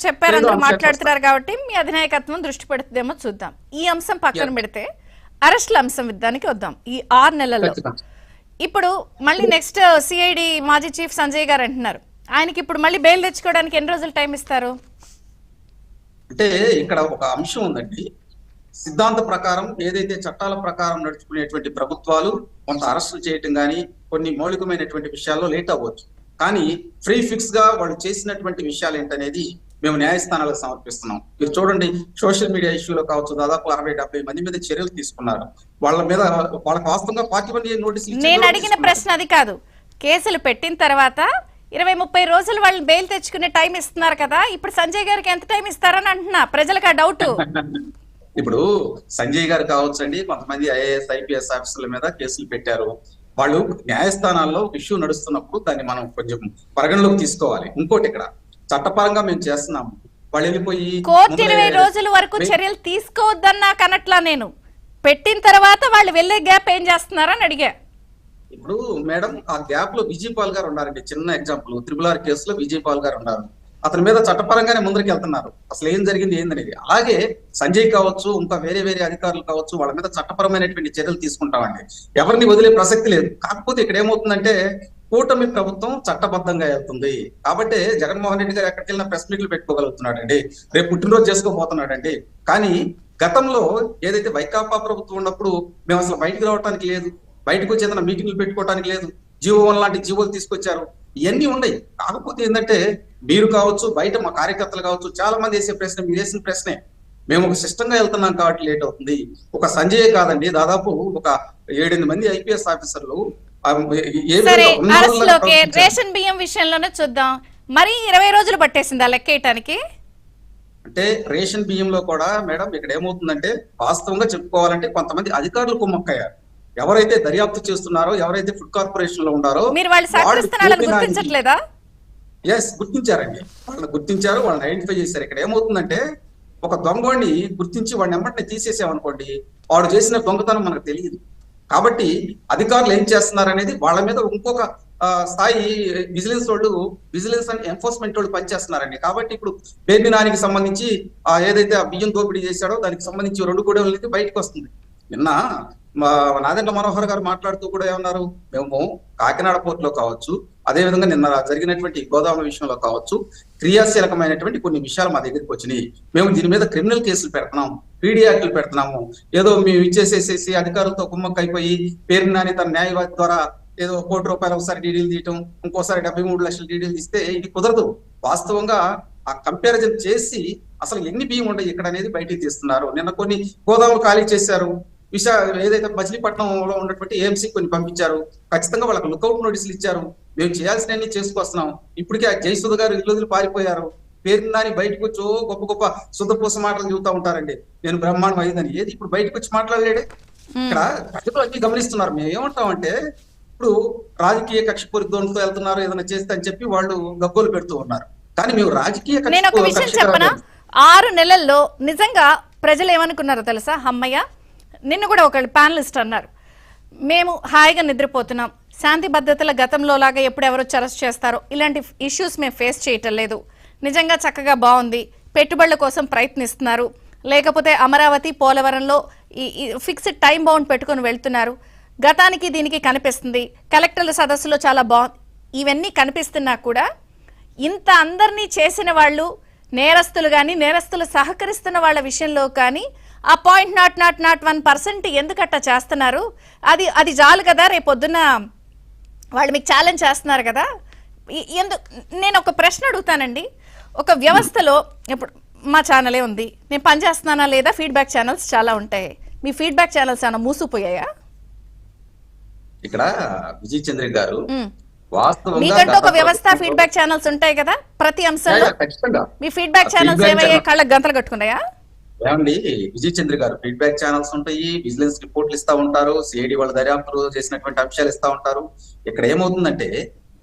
చెప్పారు, అందరూ మాట్లాడుతున్నారు కాబట్టి మీ అధినాయకత్వం దృష్టి పెడుతుందేమో చూద్దాం. ఈ అంశం పక్కన పెడితే అరెస్ట్ల అంశం దానికి వద్దాం. ఈ 6 నెలల్లో ఇప్పుడు మళ్ళీ నెక్స్ట్ సిఐడి మాజీ చీఫ్ సంజయ్ గారు అంటున్నారు, ఆయనకి ఇప్పుడు మళ్ళీ బెయిల్ తెచ్చుకోవడానికి ఎన్ని రోజులు టైం ఇస్తారు? అంటే ఇక్కడ ఒక అంశం ఉందండి. సిద్ధాంత ప్రకారం ఏదైతే చట్టాల ప్రకారం నడుచుకునేటువంటి ప్రభుత్వాలు కొంత అరెస్టులు చేయటం కానీ కొన్ని మౌలికమైనటువంటి విషయాల్లో లేట్ అవ్వచ్చు. కానీ ఫ్రీ ఫిక్స్ గా వాళ్ళు చేసినటువంటి విషయాలు ఏంటనేది మేము న్యాయస్థానాలకు సమర్పిస్తున్నాం. మీరు చూడండి, సోషల్ మీడియా ఇష్యూలో కావచ్చు, దాదాపు 60-70 మంది మీద చర్యలు తీసుకున్నారు. వాళ్ళ మీద వాళ్ళకి వాస్తవంగా 41 నోటీసులు. నేను అడిగిన ప్రశ్న అది కాదు. కేసులు పెట్టిన తర్వాత 20-30 రోజులు వాళ్ళు బెయిల్ తెచ్చుకునే టైం ఇస్తున్నారు కదా, ఇప్పుడు సంజయ్ గారికి ఎంత టైం ఇస్తారని అంటున్నా, ప్రజలకు ఆ డౌట్. ఇప్పుడు సంజయ్ గారు కావచ్చు అండి, కొంతమంది ఐఏఎస్ ఐపీఎస్ ఆఫీసర్ల మీద కేసులు పెట్టారు. వాళ్ళు న్యాయస్థానాల్లో ఇష్యూ నడుస్తున్నప్పుడు దాన్ని మనం కొంచెం పరిగణలోకి తీసుకోవాలి. ఇంకోటి, ఇక్కడ చట్టపరంగా మేము చేస్తున్నాము, వాళ్ళు వెళ్ళిపోయి కోర్టు 20 రోజుల వరకు చర్యలు తీసుకోవద్దన్నా కనట్లా, నేను పెట్టిన తర్వాత వాళ్ళు వెళ్ళే గ్యాప్ ఏం చేస్తున్నారని అడిగా. ఇప్పుడు మేడం, ఆ గ్యాప్ లో విజయపాల్ గారు ఉన్నారండి. చిన్న ఎగ్జాంపుల్, RRR కేసులో విజయపాల్ గారు ఉన్నారు. అతని మీద చట్టపరంగానే ముందరికి వెళ్తున్నారు, అసలు ఏం జరిగింది ఏందనేది. అలాగే సంజయ్ కావచ్చు, ఇంకా వేరే వేరే అధికారులు కావచ్చు, వాళ్ళ మీద చట్టపరమైనటువంటి చర్యలు తీసుకుంటామండి. ఎవరిని వదిలే ప్రసక్తి లేదు. కాకపోతే ఇక్కడ ఏమవుతుందంటే, కూటమి ప్రభుత్వం చట్టబద్ధంగా వెళ్తుంది కాబట్టి జగన్మోహన్ రెడ్డి గారు ఎక్కడికి వెళ్ళినా ప్రెస్ మీట్లు పెట్టుకోగలుగుతున్నాడండి, రేపు పుట్టినరోజు చేసుకోబోతున్నాడండి. కానీ గతంలో ఏదైతే వైకాపా ప్రభుత్వం ఉన్నప్పుడు మేము అసలు బయటకు రావడానికి లేదు, బయటకు వచ్చి ఏదైనా మీటింగ్లు పెట్టుకోవడానికి లేదు, జీవో 1 లాంటి జీవోలు తీసుకొచ్చారు. ఇవన్నీ ఉన్నాయి. కాకపోతే ఏంటంటే, మీరు కావచ్చు, బయట మా కార్యకర్తలు కావచ్చు, చాలా మంది వేసే ప్రశ్న, మీరు వేసిన ప్రశ్నే, మేము ఒక సిస్టమ్ గా వెళ్తున్నాం కాబట్టి లేట్ అవుతుంది. ఒక సంజయ్ కాదండి, దాదాపు ఒక 7-8 మంది ఐపీఎస్ ఆఫీసర్లు రేషన్ బియ్యం విషయంలోనే చూద్దాం. మరి 20 రోజులు పట్టేసిందా లెక్కేయటానికి? అంటే రేషన్ బియ్యంలో కూడా మేడం ఇక్కడ ఏమవుతుందంటే, వాస్తవంగా చెప్పుకోవాలంటే కొంతమంది అధికారులు కుమ్మక్కయ్యారు. ఎవరైతే దర్యాప్తు చేస్తున్నారో, ఎవరైతే ఫుడ్ కార్పొరేషన్ లో ఉన్నారో, గుర్తించారండి. వాళ్ళని గుర్తించారు, వాళ్ళని ఐడెంటిఫై చేశారు. ఇక్కడ ఏమవుతుందంటే, ఒక దొంగని గుర్తించి వాడిని వెంటనే తీసేసామనుకోండి, వాడు చేసిన దొంగతనం మనకు తెలియదు. కాబట్టి అధికారులు ఏం చేస్తున్నారు అనేది వాళ్ళ మీద ఇంకొక స్థాయి విజిలెన్స్ అండ్ ఎన్ఫోర్స్మెంట్ వాళ్ళు పనిచేస్తున్నారండి. కాబట్టి ఇప్పుడు బేబీ నానికి సంబంధించి ఏదైతే ఆ బియ్యం దోపిడీ చేశాడో దానికి సంబంధించి 2 గొడవలు బయటకు వస్తుంది. నిన్న నాదెండ్ల మనోహర్ గారు మాట్లాడుతూ కూడా ఏమన్నారు, మేము కాకినాడ పోర్టులో కావచ్చు, అదేవిధంగా నిన్న జరిగినటువంటి గోదావరి విషయంలో కావచ్చు, క్రియాశీలకమైనటువంటి కొన్ని విషయాలు మా దగ్గరికి వచ్చినాయి. మేము దీని మీద క్రిమినల్ కేసులు పెడుతున్నాం, పీడీ యాక్టులు పెడుతున్నాము. ఏదో మేము ఇచ్చేసేసేసి అధికారులతో కుమ్మక్క అయిపోయి పేరు నాని తన న్యాయవాది ద్వారా ఏదో ₹1 కోటి ఒకసారి డీడీలు తీయటం, ఇంకోసారి 73 లక్షల డీడీలు తీస్తే ఇది కుదరదు. వాస్తవంగా ఆ కంపారిజన్ చేసి అసలు ఎన్ని బియ్యం ఉండవు ఇక్కడ అనేది బయటికి తీస్తున్నారు. నిన్న కొన్ని గోదాములు ఖాళీ చేశారు. ఏదైతే మచిలీపట్నంలో ఉన్నటువంటి ఏఎంసీ కొన్ని పంపించారు. ఖచ్చితంగా వాళ్ళకి లుకౌట్ నోటీసులు ఇచ్చారు. మేము చేయాల్సినవన్నీ చేసుకొస్తున్నాం. ఇప్పటికే జయసుధ గారు ఇల్లు పారిపోయారు. పేరు దాని బయటకు వచ్చి గొప్ప గొప్ప శుద్ధపూస మాటలు చెబుతా ఉంటారండి, నేను బ్రహ్మాండం అయిందని. ఏది ఇప్పుడు బయటకు వచ్చి మాట్లాడలేడే? ఇక్కడ ప్రజలు అన్ని గమనిస్తున్నారు. మేము ఏమంటామంటే, ఇప్పుడు రాజకీయ కక్షపూరితంతో వెళ్తున్నారు, ఏదైనా చేస్తే అని చెప్పి వాళ్ళు గగ్గోలు పెడుతూ ఉన్నారు. కానీ మేము రాజకీయ 6 నెలల్లో నిజంగా ప్రజలు ఏమనుకున్నారో తెలుసా? అమ్మయ్య, నిన్ను కూడా ఒక ప్యానలిస్ట్ అన్నారు, మేము హాయిగా నిద్రపోతున్నాం, శాంతి భద్రతల గతంలో లాగా ఎప్పుడు ఎవరు అరెస్ట్ చేస్తారో ఇలాంటి ఇష్యూస్ మేము ఫేస్ చేయటం లేదు, నిజంగా చక్కగా బాగుంది, పెట్టుబడుల కోసం ప్రయత్నిస్తున్నారు, లేకపోతే అమరావతి పోలవరంలో ఈ ఫిక్స్డ్ టైం బౌండ్ పెట్టుకుని వెళ్తున్నారు, గతానికి దీనికి కనిపిస్తుంది, కలెక్టర్ల సదస్సులో చాలా బాగుంది, ఇవన్నీ కనిపిస్తున్నా కూడా ఇంత అందరినీ చేసిన వాళ్ళు నేరస్తులు కానీ నేరస్తులు సహకరిస్తున్న వాళ్ళ విషయంలో కానీ ఆ 0.001% ఎందుకట్ట చేస్తున్నారు? అది చాలు కదా, రేపొద్దున వాళ్ళు మీకు ఛాలెంజ్ చేస్తున్నారు కదా. నేను ఒక ప్రశ్న అడుగుతానండి. ఒక వ్యవస్థలో ఇప్పుడు మా ఛానలే ఉంది, నేను పనిచేస్తున్నానా లేదా, ఫీడ్బ్యాక్ ఛానల్స్ చాలా ఉంటాయి. మీ ఫీడ్బ్యాక్ ఛానల్స్ ఏమైనా మూసుకుపోయాయా? ఇక్కడ విజయ్ చంద్ర గారు మీకంటూ ఒక వ్యవస్థ ఫీడ్బ్యాక్ ఛానల్స్ ఉంటాయి కదా, ప్రతి అంశంలో మీ ఫీడ్బ్యాక్ ఛానల్స్ ఏమయ్యాయి? కళ్ళకు గంతలు కట్టుకున్నాయా? ఏమండి, విజయ్ చంద్ర గారు ఫీడ్బ్యాక్ ఛానల్స్ ఉంటాయి, విజిలెన్స్ రిపోర్ట్లు ఇస్తా ఉంటారు, సిఐడి వాళ్ళ దర్యాప్తులు చేసినటువంటి అంశాలు ఇస్తా ఉంటారు. ఇక్కడ ఏమవుతుందంటే,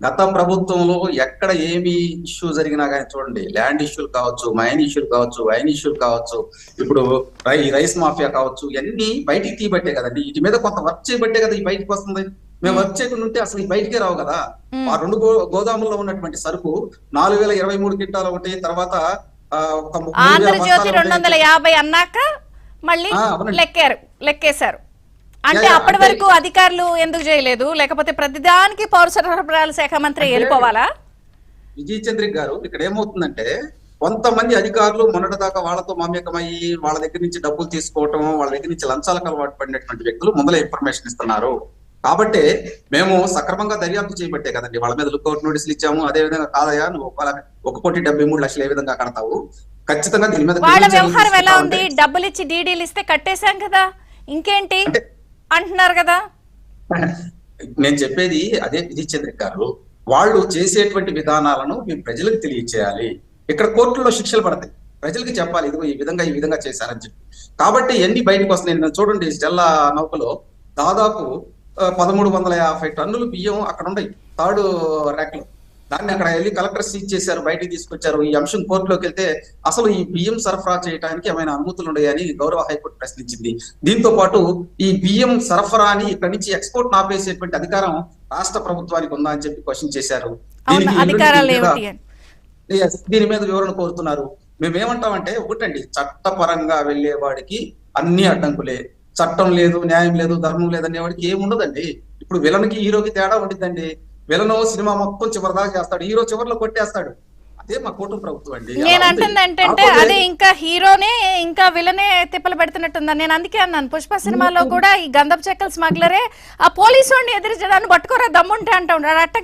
గత ప్రభుత్వంలో ఎక్కడ ఏమి ఇష్యూ జరిగినా కానీ చూడండి, ల్యాండ్ ఇష్యూలు కావచ్చు, మైన్ ఇష్యూలు కావచ్చు, వైన్ ఇష్యూలు కావచ్చు, ఇప్పుడు రైస్ మాఫియా కావచ్చు, ఇవన్నీ బయటికి తీయబట్టే కదండి. వీటి మీద కొంత వర్క్ చేయబట్టే కదా ఈ బయటకు వస్తుంది. మేము వర్క్ చేయకుండా ఉంటే అసలు ఈ బయటికే రావు కదా. ఆ 2 గోదాముల్లో ఉన్నటువంటి సరుకు 4023 క్వింటాలు ఒకటి, తర్వాత ఒక 3,000 ఆంధ్రజ్యోతి బస్తాలు 250 అన్నాక మళ్ళీ అవునండి. లెక్కేశారు అంటే యా, అప్పటి అంటే- వరకు అధికారులు ఎందుకు చేయలేదు, లేకపోతే ప్రతిదానికి పౌర సరఫరాల శాఖ మంత్రి వెళ్ళిపోవాలా? విజయ్ చంద్రిక్ గారు ఇక్కడ ఏమవుతుందంటే కొంతమంది అధికారులు మొన్నటిదాకా వాళ్ళతో మమేకమయ్యి వాళ్ళ దగ్గర నుంచి డబ్బులు తీసుకోవటం, వాళ్ళ దగ్గర నుంచి లంచాలకు అలవాటు పడినటువంటి వ్యక్తులు ముందలే ఇన్ఫర్మేషన్ ఇస్తున్నారు. కాబట్టి మేము సక్రమంగా దర్యాప్తు చేయబట్టే కదండి వాళ్ళ మీద లుక్అవుట్ నోటీసులు ఇచ్చాము. అదే విధంగా కాదయా నువ్వు 1,73,00,000 ఏ విధంగా కడతావు, ఖచ్చితంగా దీని మీద వాళ్ళ క్రిమినల్ చర్యలు వ్యవహారం ఎలా ఉంది? తీసుకుంటామంటే- డబ్బులు ఇచ్చి డీడీలు ఇస్తే కట్టేశాం కదా, ఇంకేంటి అంటే- అంటున్నారు కదా. నేను చెప్పేది అదే విజయ్ చంద్రిక్ గారు, వాళ్ళు చేసేటువంటి విధానాలను మేము ప్రజలకు తెలియచేయాలి. ఇక్కడ కోర్టుల్లో శిక్షలు పడతాయి, ప్రజలకు చెప్పాలి ఇదిగో ఈ విధంగా చేశారని చెప్పి. కాబట్టి ఎన్ని బయటకు వస్తున్నాయి. నేను చూడండి స్టెల్లా నౌకలో దాదాపు 1,350 టన్నులు బియ్యం అక్కడ ఉన్నాయి థర్డ్ ర్యాక్ లో. దాన్ని అక్కడ వెళ్ళి కలెక్టర్ సీజ్ చేశారు, బయటికి తీసుకొచ్చారు. ఈ అంశం కోర్టులోకి వెళ్తే అసలు ఈ బియ్యం సరఫరా చేయడానికి ఏమైనా అనుమతులు ఉన్నాయని గౌరవ హైకోర్టు ప్రశ్నించింది. దీంతో పాటు ఈ బియ్యం సరఫరాని ఇక్కడి నుంచి ఎక్స్పోర్ట్ ఆపేసేటువంటి అధికారం రాష్ట్ర ప్రభుత్వానికి ఉందా అని చెప్పి క్వశ్చన్ చేశారు. అవును, అధికారాలు ఏమిటి అని. దీని మీద వివరణ కోరుతున్నారు. మేమేమంటామంటే ఒకటండి, చట్టపరంగా వెళ్లే వాడికి అన్ని అడ్డంకులే. చట్టం లేదు, న్యాయం లేదు, ధర్మం లేదనే వాడికి ఏముండదండి. ఇప్పుడు విలన్కి హీరోకి తేడా ఉండిద్దండి. విలను సినిమా మొత్తం చివరిదాకా చేస్తాడు, హీరో చివరిలో కొట్టేస్తాడు. అదే మా కూటమి ప్రభుత్వం అండి. అలా నేను ఉంది. అంటుంది ఏంటంటే కాకపోతే- అదే ఇంకా హీరోనే ఇంకా విలనే తిప్పలు పెడుతున్నట్టుందా. నేను అందుకే అన్నాను, పుష్ప సినిమాలో కూడా ఈ గంధపు చెక్కల స్మగ్లరే ఆ పోలీసు వాడిని ఎదిరించడానికి పట్టుకోరా దమ్ముంటే అంటా ఉన్నాడు. అట్ట